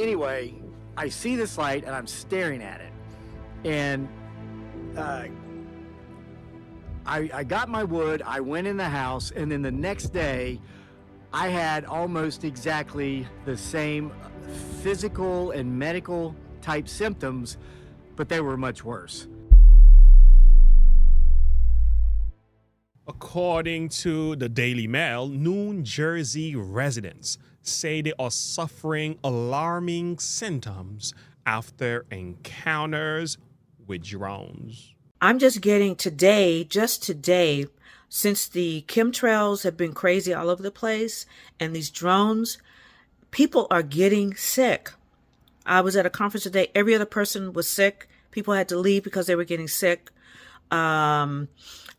anyway, I see this light and I'm staring at it. And I got my wood, I went in the house, and then the next day, I had almost exactly the same physical and medical type symptoms, but they were much worse. According to the Daily Mail, New Jersey residents say they are suffering alarming symptoms after encounters with drones. I'm just getting today, since the chemtrails have been crazy all over the place and these drones, people are getting sick. I was at a conference today. Every other person was sick. People had to leave because they were getting sick. I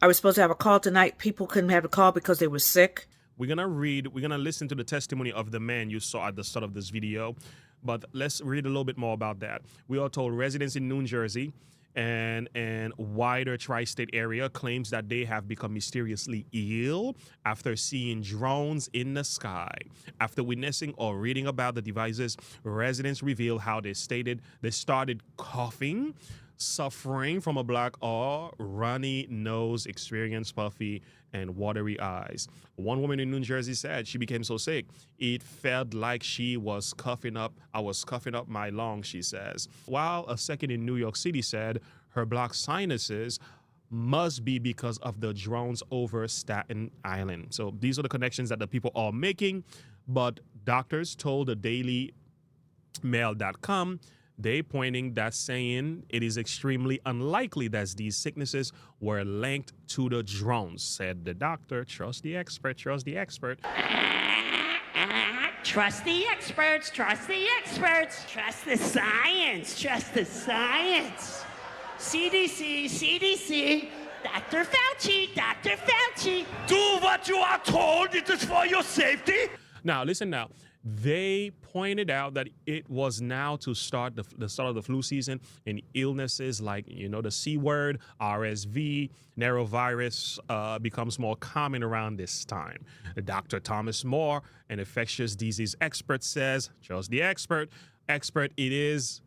was supposed to have a call tonight. People couldn't have a call because they were sick. We're going to listen to the testimony of the man you saw at the start of this video, but let's read a little bit more about that. We are told residents in New Jersey and wider tri-state area claims that they have become mysteriously ill after seeing drones in the sky. After witnessing or reading about the devices, residents reveal how they started coughing, suffering from a black eye, runny nose, experienced puffy and watery eyes. One woman in New Jersey said she became so sick, it felt like she was coughing up. I was coughing up my lungs, she says. While a second in New York City said her blocked sinuses must be because of the drones over Staten Island. So these are the connections that the people are making, but doctors told the dailymail.com they pointing that saying it is extremely unlikely that these sicknesses were linked to the drones, said the doctor. Trust the expert, trust the expert. Trust the experts, trust the experts. Trust the science, trust the science. CDC, CDC, Dr. Fauci, Dr. Fauci. Do what you are told, it is for your safety. Now, listen now. They pointed out that it was now to start the start of the flu season, and illnesses like, the C word, RSV, norovirus becomes more common around this time. Dr. Thomas Moore, an infectious disease expert, says, trust the expert, it is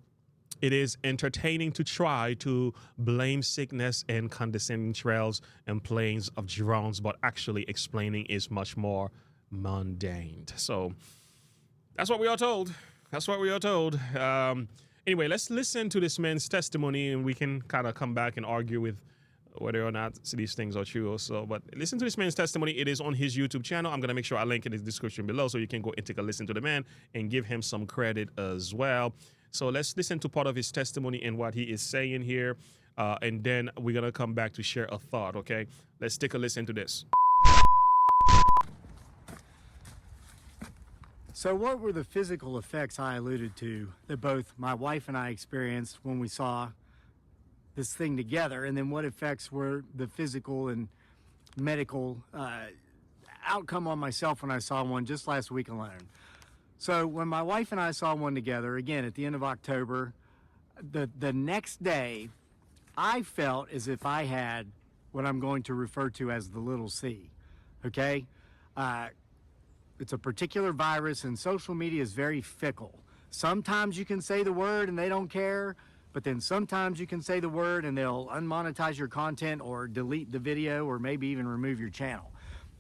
entertaining to try to blame sickness and condescending trails and planes of drones, but actually explaining is much more mundane. So that's what we are told. Anyway, let's listen to this man's testimony, and we can kind of come back and argue with whether or not these things are true also. But listen to this man's testimony. It is on his YouTube channel. I'm going to make sure I link it in the description below so you can go and take a listen to the man and give him some credit as well. So let's listen to part of his testimony and what he is saying here. And then we're going to come back to share a thought, okay? Let's take a listen to this. So what were the physical effects I alluded to that both my wife and I experienced when we saw this thing together? And then what effects were the physical and medical outcome on myself when I saw one just last week alone? So when my wife and I saw one together, again, at the end of October, the next day, I felt as if I had what I'm going to refer to as the little C, okay? It's a particular virus, and social media is very fickle. Sometimes you can say the word and they don't care, but then sometimes you can say the word and they'll unmonetize your content or delete the video or maybe even remove your channel.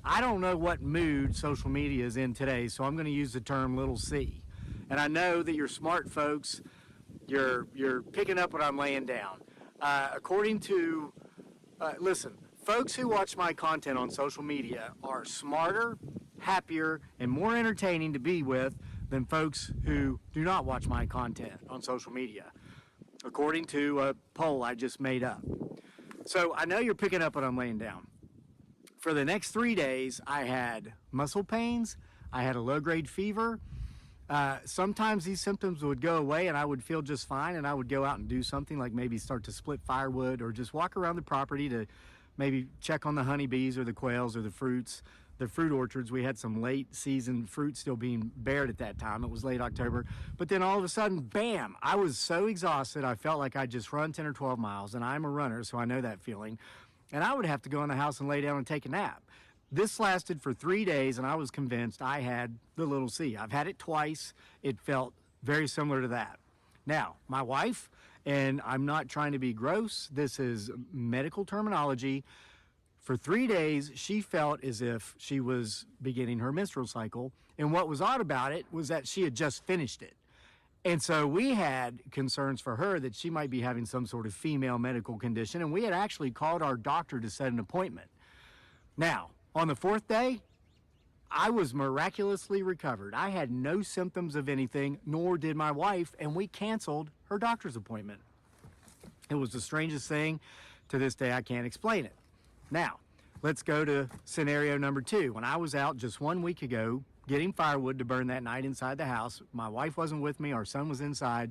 I don't know what mood social media is in today, so I'm going to use the term little C. And I know that you're smart folks, you're picking up what I'm laying down. Listen, folks who watch my content on social media are smarter, happier, and more entertaining to be with than folks who do not watch my content on social media, according to a poll I just made up. So I know you're picking up what I'm laying down. For the next 3 days, I had muscle pains, I had a low-grade fever. Sometimes these symptoms would go away and I would feel just fine, and I would go out and do something like maybe start to split firewood or just walk around the property to maybe check on the honeybees or the quails or the fruit orchards. We had some late season fruit still being bared at that time. It was late October. But then all of a sudden, bam, I was so exhausted. I felt like I'd just run 10 or 12 miles, and I'm a runner, so I know that feeling. And I would have to go in the house and lay down and take a nap. This lasted for 3 days, and I was convinced I had the little C. I've had it twice. It felt very similar to that. Now, my wife, and I'm not trying to be gross, this is medical terminology. For 3 days, she felt as if she was beginning her menstrual cycle. And what was odd about it was that she had just finished it. And so we had concerns for her that she might be having some sort of female medical condition. And we had actually called our doctor to set an appointment. Now, on the 4th day, I was miraculously recovered. I had no symptoms of anything, nor did my wife, and we canceled her doctor's appointment. It was the strangest thing. To this day, I can't explain it. Now, let's go to scenario number 2. When I was out just 1 week ago getting firewood to burn that night inside the house, my wife wasn't with me, our son was inside.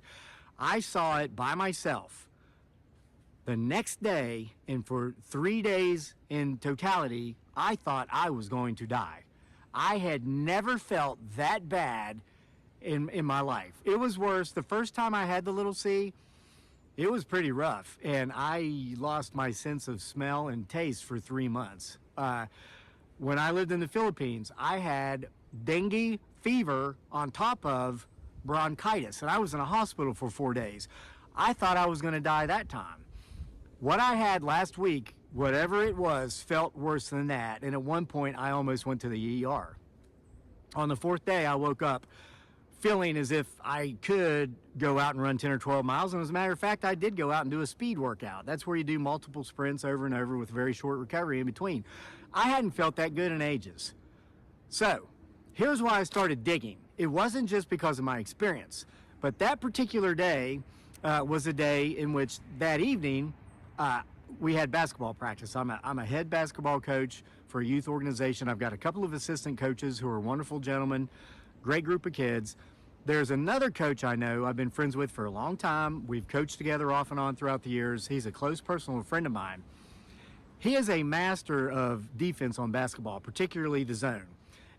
I saw it by myself. The next day, and for 3 days in totality, I thought I was going to die. I had never felt that bad in my life. It was worse. The first time I had the little C, it was pretty rough, and I lost my sense of smell and taste for 3 months. When I lived in the Philippines, I had dengue fever on top of bronchitis, and I was in a hospital for 4 days. I thought I was going to die that time. What I had last week, whatever it was, felt worse than that, and at one point I almost went to the ER. On the 4th day, I woke up feeling as if I could go out and run 10 or 12 miles. And as a matter of fact, I did go out and do a speed workout. That's where you do multiple sprints over and over with very short recovery in between. I hadn't felt that good in ages. So here's why I started digging. It wasn't just because of my experience, but that particular day was a day in which that evening we had basketball practice. I'm a head basketball coach for a youth organization. I've got a couple of assistant coaches who are wonderful gentlemen, great group of kids. There's another coach I know I've been friends with for a long time. We've coached together off and on throughout the years. He's a close personal friend of mine. He is a master of defense on basketball, particularly the zone.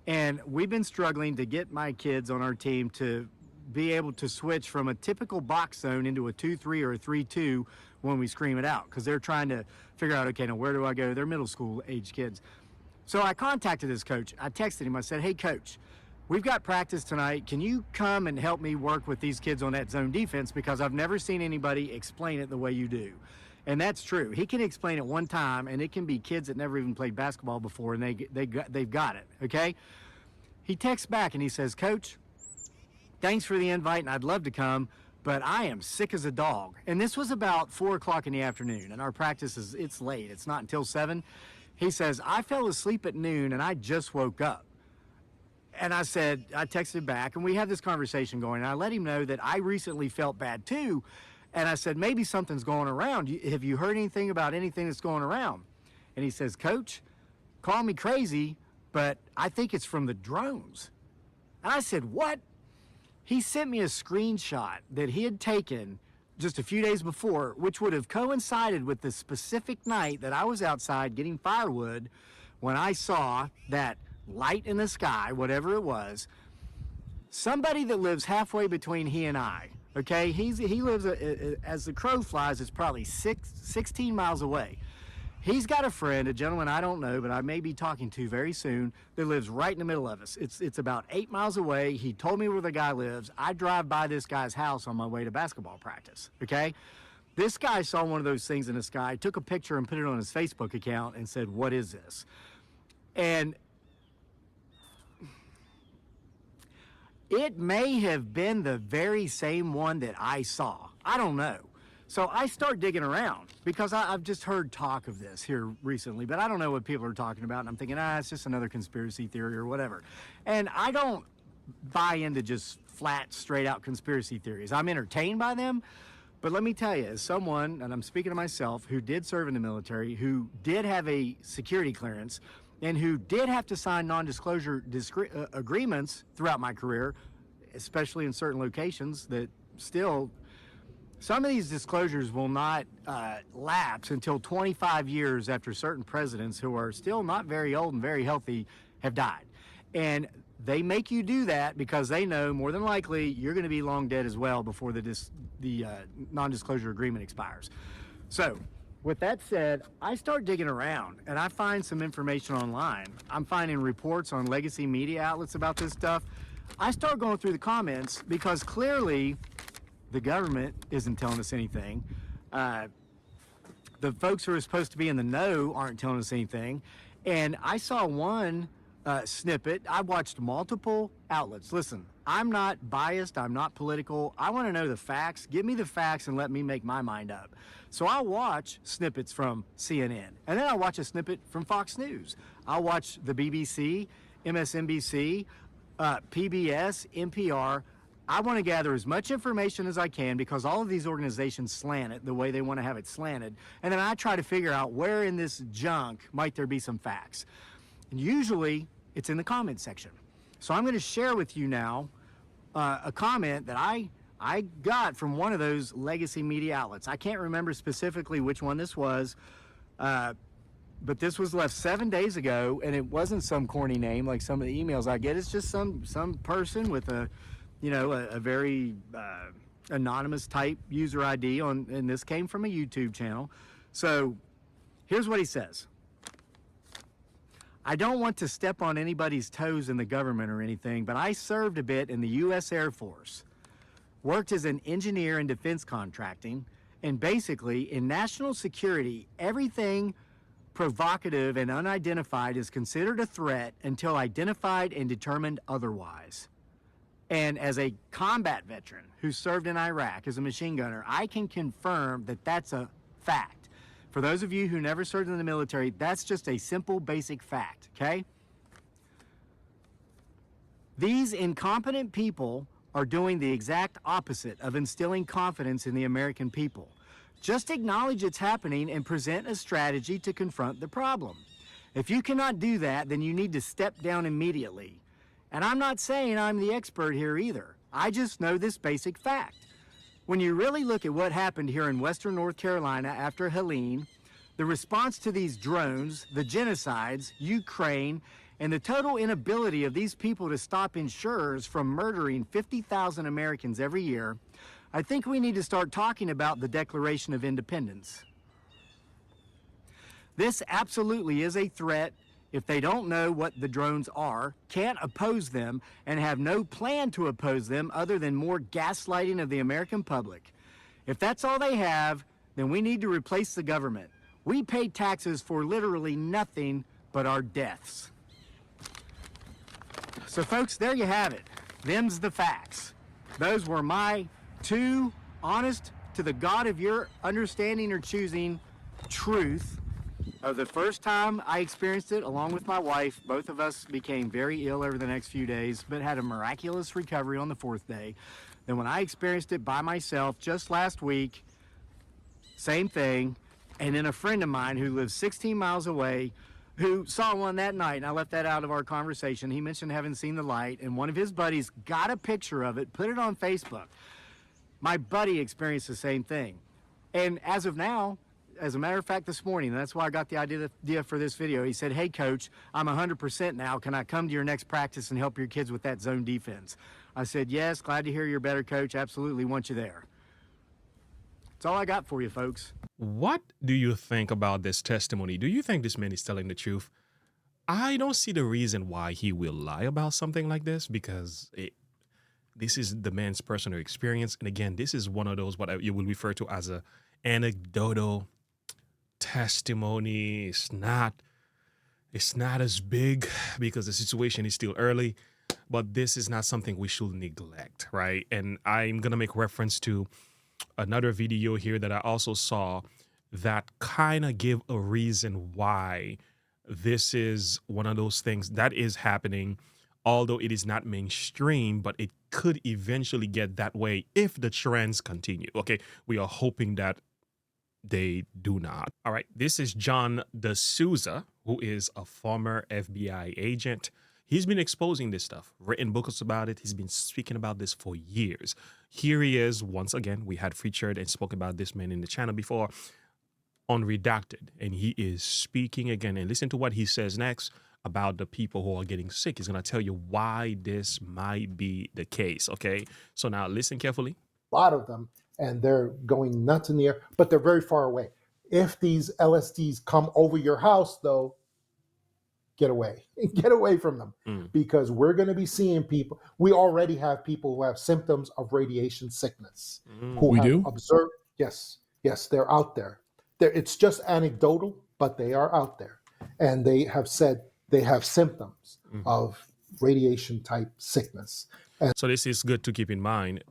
And we've been struggling to get my kids on our team to be able to switch from a typical box zone into a 2-3 or a 3-2 when we scream it out, because they're trying to figure out, okay, now where do I go? They're middle school age kids. So I contacted this coach. I texted him. I said, hey, coach, we've got practice tonight. Can you come and help me work with these kids on that zone defense? Because I've never seen anybody explain it the way you do. And that's true. He can explain it one time, and it can be kids that never even played basketball before, and they've got it, okay? He texts back, and he says, Coach, thanks for the invite, and I'd love to come, but I am sick as a dog. And this was about 4 o'clock in the afternoon, and our practice it's late. It's not until 7. He says, I fell asleep at noon, and I just woke up. And I texted back, and we had this conversation going, and I let him know that I recently felt bad too. And I said, maybe something's going around. Have you heard anything about anything that's going around? And he says, Coach, call me crazy, but I think it's from the drones. And I said, what? He sent me a screenshot that he had taken just a few days before, which would have coincided with the specific night that I was outside getting firewood when I saw that light in the sky, whatever it was. Somebody that lives halfway between he and I, okay? He lives, as the crow flies, it's probably 16 miles away. He's got a friend, a gentleman I don't know, but I may be talking to very soon, that lives right in the middle of us. It's about 8 miles away. He told me where the guy lives. I drive by this guy's house on my way to basketball practice, okay? This guy saw one of those things in the sky, took a picture and put it on his Facebook account and said, what is this? And it may have been the very same one that I saw. I don't know. So I start digging around because I've just heard talk of this here recently, but I don't know what people are talking about. And I'm thinking, it's just another conspiracy theory or whatever. And I don't buy into just flat, straight out conspiracy theories. I'm entertained by them. But let me tell you, as someone, and I'm speaking to myself, who did serve in the military, who did have a security clearance, and who did have to sign non-disclosure agreements throughout my career, especially in certain locations that still... Some of these disclosures will not lapse until 25 years after certain presidents who are still not very old and very healthy have died. And they make you do that because they know more than likely you're going to be long dead as well before the non-disclosure agreement expires. So with that said, I start digging around and I find some information online. I'm finding reports on legacy media outlets about this stuff. I start going through the comments because clearly the government isn't telling us anything. The folks who are supposed to be in the know aren't telling us anything. And I saw one snippet. I watched multiple outlets. Listen, I'm not biased. I'm not political. I want to know the facts. Give me the facts and let me make my mind up. So I'll watch snippets from CNN, and then I'll watch a snippet from Fox News. I'll watch the BBC, MSNBC, PBS, NPR. I want to gather as much information as I can because all of these organizations slant it the way they want to have it slanted. And then I try to figure out where in this junk might there be some facts. And usually it's in the comment section. So I'm going to share with you now a comment that I got from one of those legacy media outlets. I can't remember specifically which one this was, but this was left 7 days ago, and it wasn't some corny name like some of the emails I get. It's just some person with a very anonymous type user ID and this came from a YouTube channel. So here's what he says. I don't want to step on anybody's toes in the government or anything, but I served a bit in the U.S. Air Force, worked as an engineer in defense contracting, and basically in national security, everything provocative and unidentified is considered a threat until identified and determined otherwise. And as a combat veteran who served in Iraq as a machine gunner, I can confirm that that's a fact. For those of you who never served in the military, that's just a simple, basic fact, okay? These incompetent people are doing the exact opposite of instilling confidence in the American people. Just acknowledge it's happening and present a strategy to confront the problem. If you cannot do that, then you need to step down immediately. And I'm not saying I'm the expert here either. I just know this basic fact. When you really look at what happened here in Western North Carolina after Helene, the response to these drones, the genocides, Ukraine, and the total inability of these people to stop insurers from murdering 50,000 Americans every year, I think we need to start talking about the Declaration of Independence. This absolutely is a threat. If they don't know what the drones are, can't oppose them, and have no plan to oppose them other than more gaslighting of the American public. If that's all they have, then we need to replace the government. We pay taxes for literally nothing but our deaths. So folks, there you have it. Them's the facts. Those were my two honest to the God of your understanding or choosing truth of the first time I experienced it along with my wife. Both of us became very ill over the next few days, but had a miraculous recovery on the fourth day. Then when I experienced it by myself just last week, same thing. And then a friend of mine who lives 16 miles away who saw one that night, and I left that out of our conversation. He mentioned having seen the light, and one of his buddies got a picture of it, put it on Facebook. My buddy experienced the same thing. And as of now, as a matter of fact, this morning, that's why I got the idea for this video. He said, hey, coach, I'm 100% now. Can I come to your next practice and help your kids with that zone defense? I said, yes, glad to hear you're better, coach. Absolutely want you there. That's all I got for you, folks. What do you think about this testimony? Do you think this man is telling the truth? I don't see the reason why he will lie about something like this, because this is the man's personal experience. And again, this is one of those what you will refer to as a anecdotal testimony. It's not as big because the situation is still early, but this is not something we should neglect, right? And I'm going to make reference to another video here that I also saw that kind of give a reason why this is one of those things that is happening, although it is not mainstream, but it could eventually get that way if the trends continue. Okay, we are hoping that they do not. All right, this is John D'Souza, who is a former FBI agent. He's been exposing this stuff, written books about it. He's been speaking about this for years. Here he is, once again. We had featured and spoke about this man in the channel before on Redacted, and he is speaking again. And listen to what he says next about the people who are getting sick. He's going to tell you why this might be the case, okay? So now listen carefully. A lot of them, and they're going nuts in the air, but they're very far away. If these LSDs come over your house, though, get away, get away from them, because we're going to be seeing people. We already have people who have symptoms of radiation sickness who We have do? observed. Yes, they're out there. It's just anecdotal, but they are out there, and they have said they have symptoms of radiation type sickness. So this is good to keep in mind.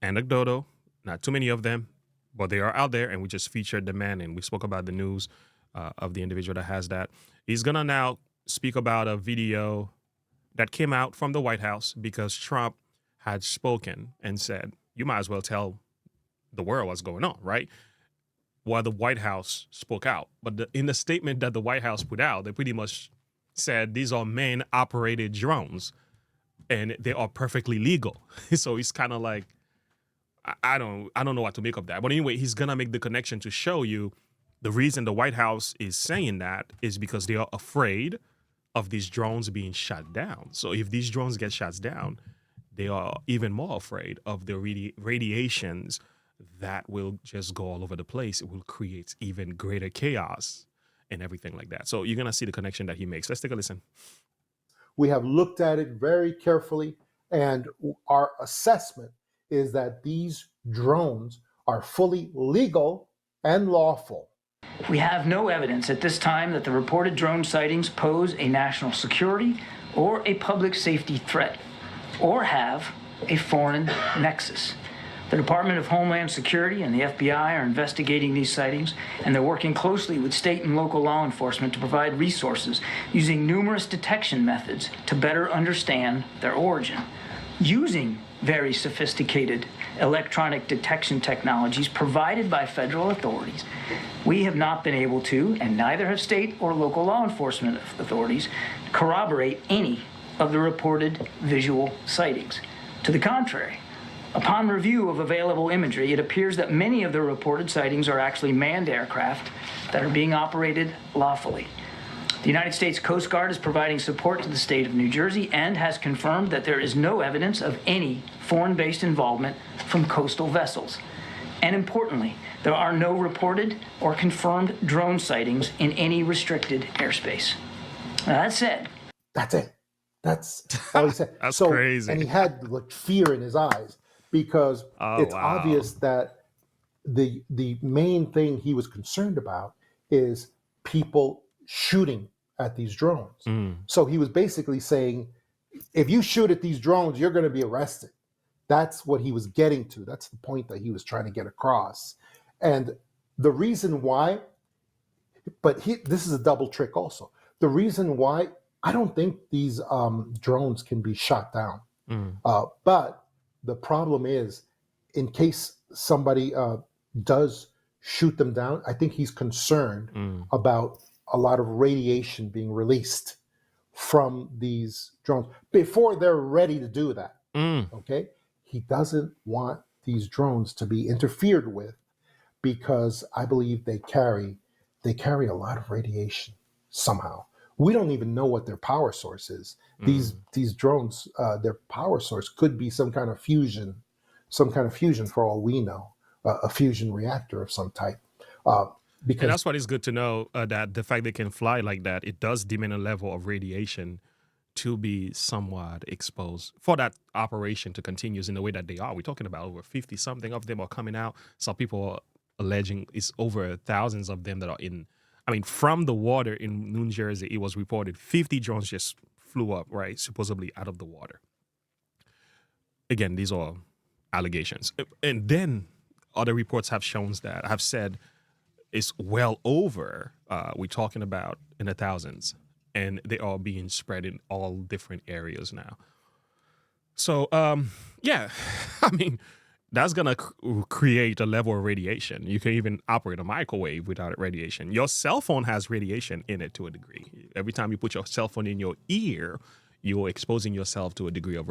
Anecdotal, not too many of them, but they are out there, and we just featured the man, and we spoke about the news of the individual that has that. He's gonna now speak about a video that came out from the White House because Trump had spoken and said, you might as well tell the world what's going on, right? While the White House spoke out. But in the statement that the White House put out, they pretty much said these are man-operated drones and they are perfectly legal. So it's kind of like, I don't know what to make of that. But anyway, he's gonna make the connection to show you the reason the White House is saying that is because they are afraid of these drones being shut down. So if these drones get shut down, they are even more afraid of the radiations that will just go all over the place. It will create even greater chaos and everything like that. So you're gonna see the connection that he makes. Let's take a listen. We have looked at it very carefully, and our assessment is that these drones are fully legal and lawful. We have no evidence at this time that the reported drone sightings pose a national security or a public safety threat, or have a foreign nexus. The Department of Homeland Security and the FBI are investigating these sightings, and they're working closely with state and local law enforcement to provide resources using numerous detection methods to better understand their origin. Using very sophisticated electronic detection technologies provided by federal authorities, we have not been able to, and neither have state or local law enforcement authorities, corroborate any of the reported visual sightings. To the contrary, upon review of available imagery, it appears that many of the reported sightings are actually manned aircraft that are being operated lawfully. The United States Coast Guard is providing support to the state of New Jersey and has confirmed that there is no evidence of any foreign-based involvement from coastal vessels. And importantly, there are no reported or confirmed drone sightings in any restricted airspace. Now, that said, That's it. That's all he said. That's crazy. And he had like fear in his eyes, because it's obvious that the main thing he was concerned about is people shooting at these drones. So he was basically saying, if you shoot at these drones, you're going to be arrested. That's what he was getting to. That's the point that he was trying to get across. And the reason why, this is a double trick also. The reason why, I don't think these drones can be shot down. But the problem is, in case somebody does shoot them down, I think he's concerned about a lot of radiation being released from these drones before they're ready to do that. Okay? He doesn't want these drones to be interfered with, because I believe they carry a lot of radiation somehow. We don't even know what their power source is. These drones, their power source could be some kind of fusion for all we know, a fusion reactor of some type. Because And that's what is good to know, that the fact they can fly like that, it does diminish a level of radiation to be somewhat exposed for that operation to continue in the way that they are. We're talking about over 50 something of them are coming out. Some people are alleging it's over thousands of them that are in. I mean, from the water in New Jersey, it was reported 50 drones just flew up, right, supposedly out of the water. Again, these are allegations. And then other reports have said it's well over, we're talking about in the thousands, and they are being spread in all different areas now. So, yeah, I mean, that's going to create a level of radiation. You can even operate a microwave without radiation. Your cell phone has radiation in it to a degree. Every time you put your cell phone in your ear, you're exposing yourself to a degree of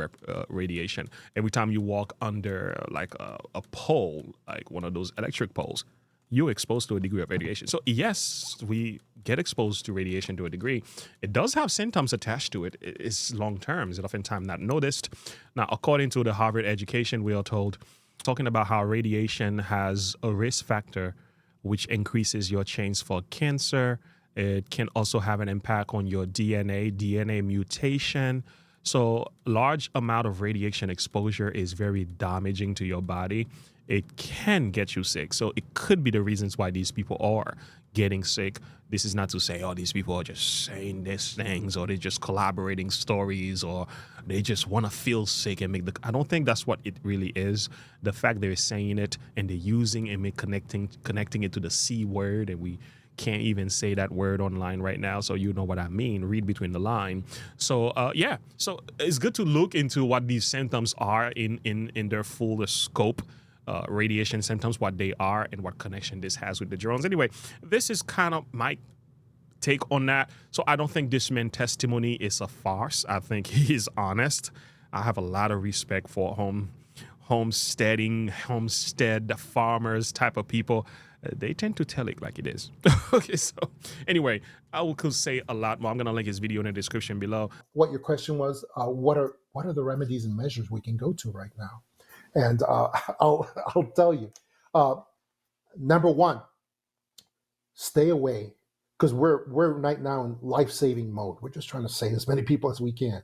radiation. Every time you walk under like a pole, like one of those electric poles, you're exposed to a degree of radiation. So yes, we get exposed to radiation to a degree. It does have symptoms attached to it. It's long-term. It's oftentimes not noticed. Now, according to the Harvard education, we are told, talking about how radiation has a risk factor which increases your chance for cancer, It can also have an impact on your DNA mutation. So large amount of radiation exposure is very damaging to your body. It can get you sick. So it could be the reasons why these people are getting sick. This is not to say, oh, these people are just saying these things, or they're just collaborating stories, or they just want to feel sick and make the. I don't think that's what it really is. The fact they're saying it and they're using and connecting it to the C word, and we can't even say that word online right now, so you know what I mean. Read between the line. So so it's good to look into what these symptoms are in their full scope. Radiation symptoms, what they are, and what connection this has with the drones. Anyway, this is kind of my take on that. So I don't think this man's testimony is a farce. I think he is honest. I have a lot of respect for homestead farmers type of people. They tend to tell it like it is. Okay, so anyway, I could say a lot more. I'm gonna link his video in the description below. What your question was, what are the remedies and measures we can go to right now? And I'll tell you, number one, stay away, because we're right now in life-saving mode. We're just trying to save as many people as we can.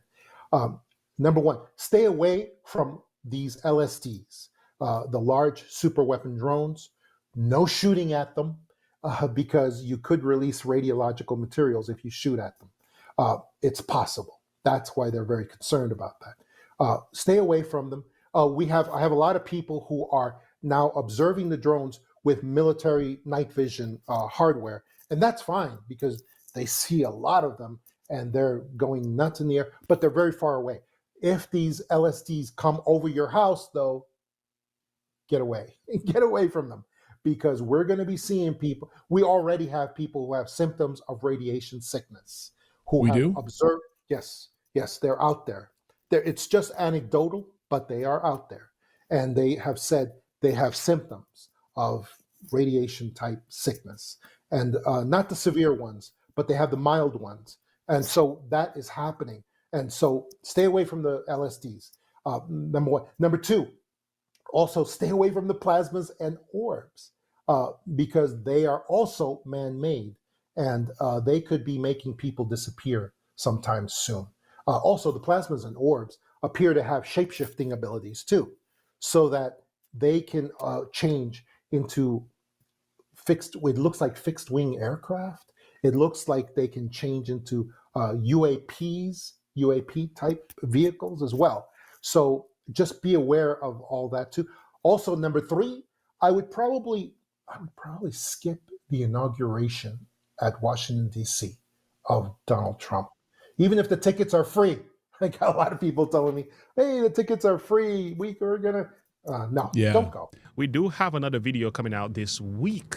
Number one, stay away from these LSDs, the large super weapon drones. No shooting at them, because you could release radiological materials if you shoot at them. It's possible. That's why they're very concerned about that. Stay away from them. I have a lot of people who are now observing the drones with military night vision hardware, and that's fine because they see a lot of them and they're going nuts in the air, but they're very far away. If these LSDs come over your house, though, get away. Get away from them, because we're going to be seeing people. We already have people who have symptoms of radiation sickness who have observed. Yes, they're out there. It's just anecdotal, but they are out there. And they have said they have symptoms of radiation type sickness, and not the severe ones, but they have the mild ones. And so that is happening. And so stay away from the LSDs. Number one. Number two, also stay away from the plasmas and orbs, because they are also man-made, and they could be making people disappear sometime soon. Also, the plasmas and orbs appear to have shape-shifting abilities too, so that they can change into it looks like fixed wing aircraft. It looks like they can change into UAP type vehicles as well. So just be aware of all that too. Also, number three, I would probably skip the inauguration at Washington, D.C. of Donald Trump, even if the tickets are free. I got a lot of people telling me, hey, the tickets are free. We're going to, no, don't go. We do have another video coming out this week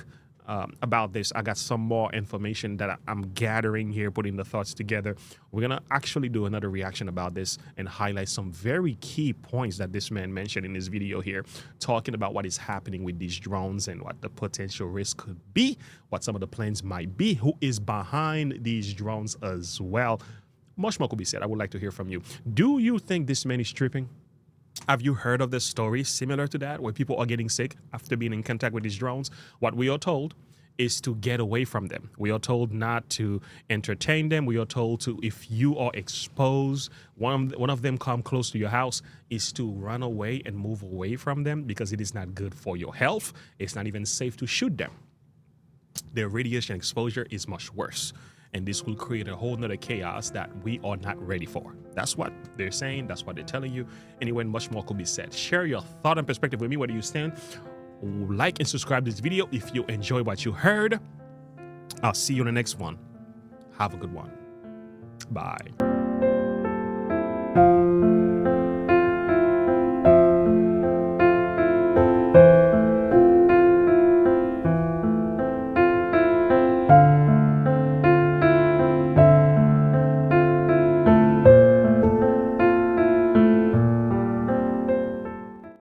about this. I got some more information that I'm gathering here, putting the thoughts together. We're going to actually do another reaction about this and highlight some very key points that this man mentioned in his video here, talking about what is happening with these drones and what the potential risk could be, what some of the plans might be, who is behind these drones as well. Much more could be said. I would like to hear from you. Do you think this man is tripping? Have you heard of this story similar to that, where people are getting sick after being in contact with these drones? What we are told is to get away from them. We are told not to entertain them. We are told to, if you are exposed, one of them come close to your house, is to run away and move away from them, because it is not good for your health. It's not even safe to shoot them. Their radiation exposure is much worse. And this will create a whole nother chaos that we are not ready for. That's what they're saying. That's what they're telling you. Anyway, much more could be said. Share your thought and perspective with me. Where do you stand? Like and subscribe to this video if you enjoy what you heard. I'll see you in the next one. Have a good one. Bye.